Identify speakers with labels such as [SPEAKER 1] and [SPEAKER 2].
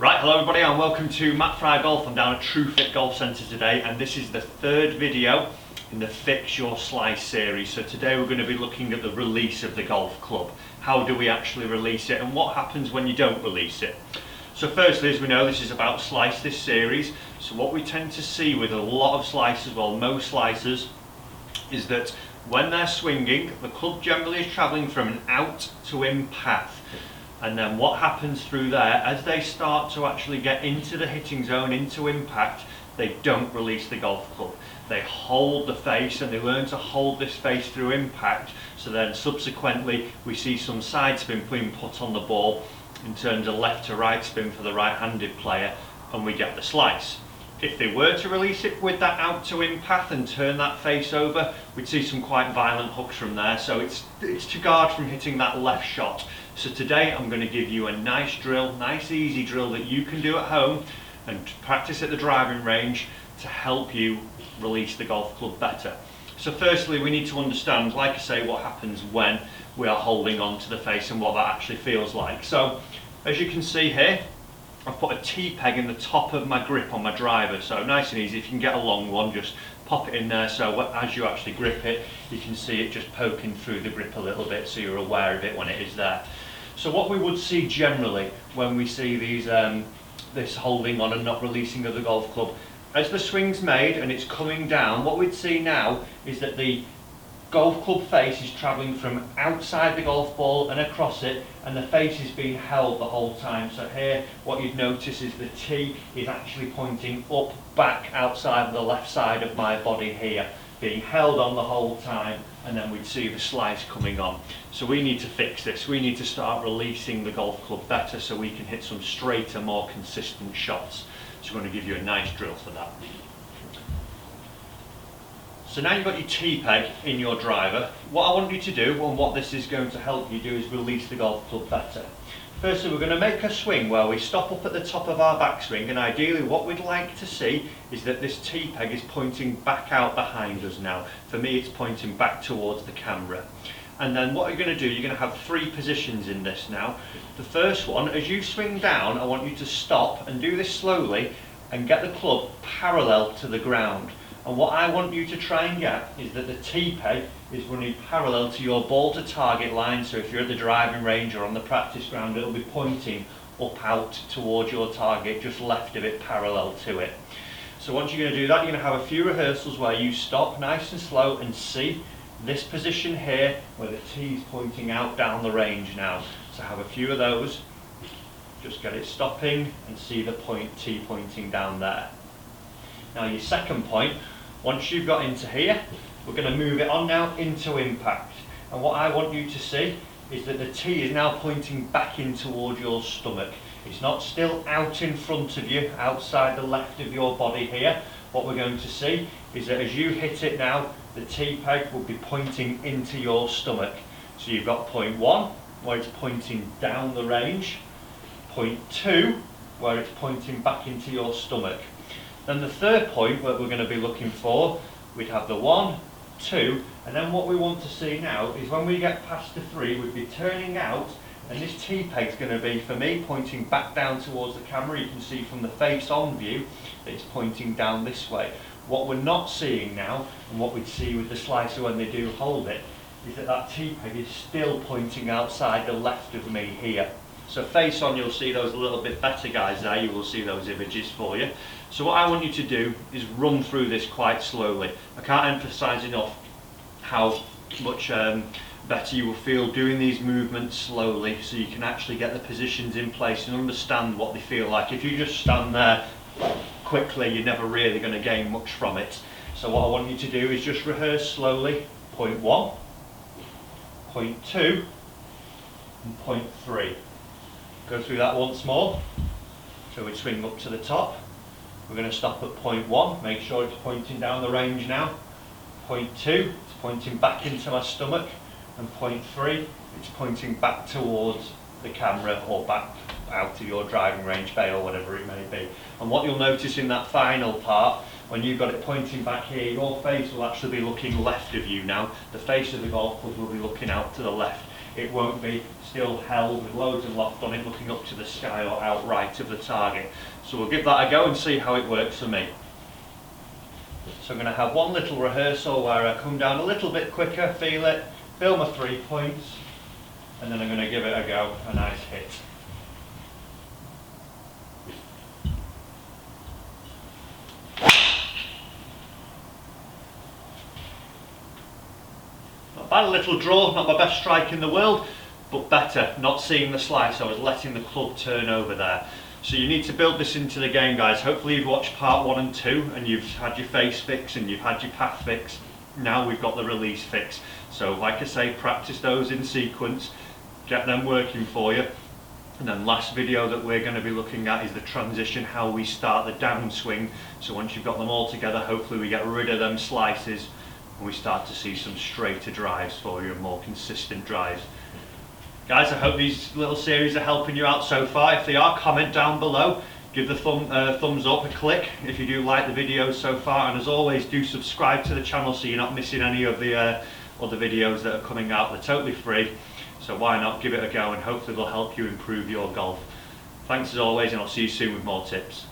[SPEAKER 1] Right, hello everybody and welcome to Matt Fry Golf. I'm down at TrueFit Golf Centre today and this is the third video in the Fix Your Slice series. So today we're going to be looking at the release of the golf club. How do we actually release it and what happens when you don't release it? So firstly, as we know, this is about slice, this series. So what we tend to see with a lot of slicers, well most slicers, is that when they're swinging, the club generally is travelling from an out to in path. And then what happens through there, as they start to actually get into the hitting zone, into impact, they don't release the golf club. They hold the face and they learn to hold this face through impact. So then subsequently we see some side spin being put on the ball in terms of left to right spin for the right-handed player, and we get the slice. If they were to release it with that out to in path and turn that face over, we'd see some quite violent hooks from there. So it's to guard from hitting that left shot. So today I'm going to give you a nice drill, nice easy drill that you can do at home and practice at the driving range to help you release the golf club better. So firstly we need to understand, like I say, what happens when we are holding on to the face and what that actually feels like. So as you can see here, I've put a T-peg in the top of my grip on my driver, so nice and easy. If you can get a long one, just pop it in there so as you actually grip it, you can see it just poking through the grip a little bit so you're aware of it when it is there. So what we would see generally when we see these this holding on and not releasing of the golf club, as the swing's made and it's coming down, what we'd see now is that the golf club face is travelling from outside the golf ball and across it, and the face is being held the whole time. So here what you'd notice is the tee is actually pointing up, back outside of the left side of my body here, being held on the whole time, and then we'd see the slice coming on. So we need to fix this. We need to start releasing the golf club better so we can hit some straighter, more consistent shots. So I'm going to give you a nice drill for that. So now you've got your T-peg in your driver. What I want you to do, and what this is going to help you do, is release the golf club better. Firstly, we're going to make a swing where we stop up at the top of our backswing, and ideally what we'd like to see is that this T-peg is pointing back out behind us now. For me, it's pointing back towards the camera. And then what you're going to do, you're going to have three positions in this now. The first one, as you swing down, I want you to stop and do this slowly and get the club parallel to the ground. And what I want you to try and get is that the T-peg is running parallel to your ball to target line. So if you're at the driving range or on the practice ground, it'll be pointing up out towards your target, just left of it, parallel to it. So once you're going to do that, you're going to have a few rehearsals where you stop nice and slow and see this position here where the T is pointing out down the range now. So have a few of those, just get it stopping and see the T pointing down there. Now your second point, once you've got into here, we're going to move it on now into impact. And what I want you to see is that the T is now pointing back in towards your stomach. It's not still out in front of you, outside the left of your body here. What we're going to see is that as you hit it now, the T-peg will be pointing into your stomach. So you've got point 1, where it's pointing down the range. Point 2, where it's pointing back into your stomach. Then the third point that we're going to be looking for, we'd have the 1, 2, and then what we want to see now is when we get past the 3, we'd be turning out, and this T-peg's going to be, for me, pointing back down towards the camera. You can see from the face on view that it's pointing down this way. What we're not seeing now, and what we'd see with the slicer when they do hold it, is that that T-peg is still pointing outside the left of me here. So face on, you'll see those a little bit better, guys, there. You will see those images for you. So what I want you to do is run through this quite slowly. I can't emphasise enough how much better you will feel doing these movements slowly, so you can actually get the positions in place and understand what they feel like. If you just stand there quickly, you're never really going to gain much from it. So what I want you to do is just rehearse slowly. Point 1, point 2, and point 3. Go through that once more. So we swing up to the top. We're going to stop at point 1, make sure it's pointing down the range now. Point 2, it's pointing back into my stomach. And point 3, it's pointing back towards the camera or back out to your driving range bay or whatever it may be. And what you'll notice in that final part, when you've got it pointing back here, your face will actually be looking left of you now. The face of the golf club will be looking out to the left. it won't be still held with loads of loft on it looking up to the sky or outright of the target. So we'll give that a go and see how it works for me. So I'm going to have one little rehearsal where I come down a little bit quicker, feel it, feel my 3 points, and then I'm going to give it a go, a nice hit. Not bad, a little draw, not my best strike in the world, but better, not seeing the slice, I was letting the club turn over there. So you need to build this into the game, guys. Hopefully you've watched part 1 and 2 and you've had your face fix and you've had your path fix. Now we've got the release fix. So like I say, practice those in sequence, get them working for you. And then last video that we're going to be looking at is the transition, how we start the downswing. So once you've got them all together, hopefully we get rid of them slices and we start to see some straighter drives for you and more consistent drives. Guys, I hope these little series are helping you out so far. If they are, comment down below. Give the thumbs up, a click if you do like the videos so far. And as always, do subscribe to the channel so you're not missing any of the other videos that are coming out. They're totally free. So why not give it a go, and hopefully they'll help you improve your golf. Thanks as always, and I'll see you soon with more tips.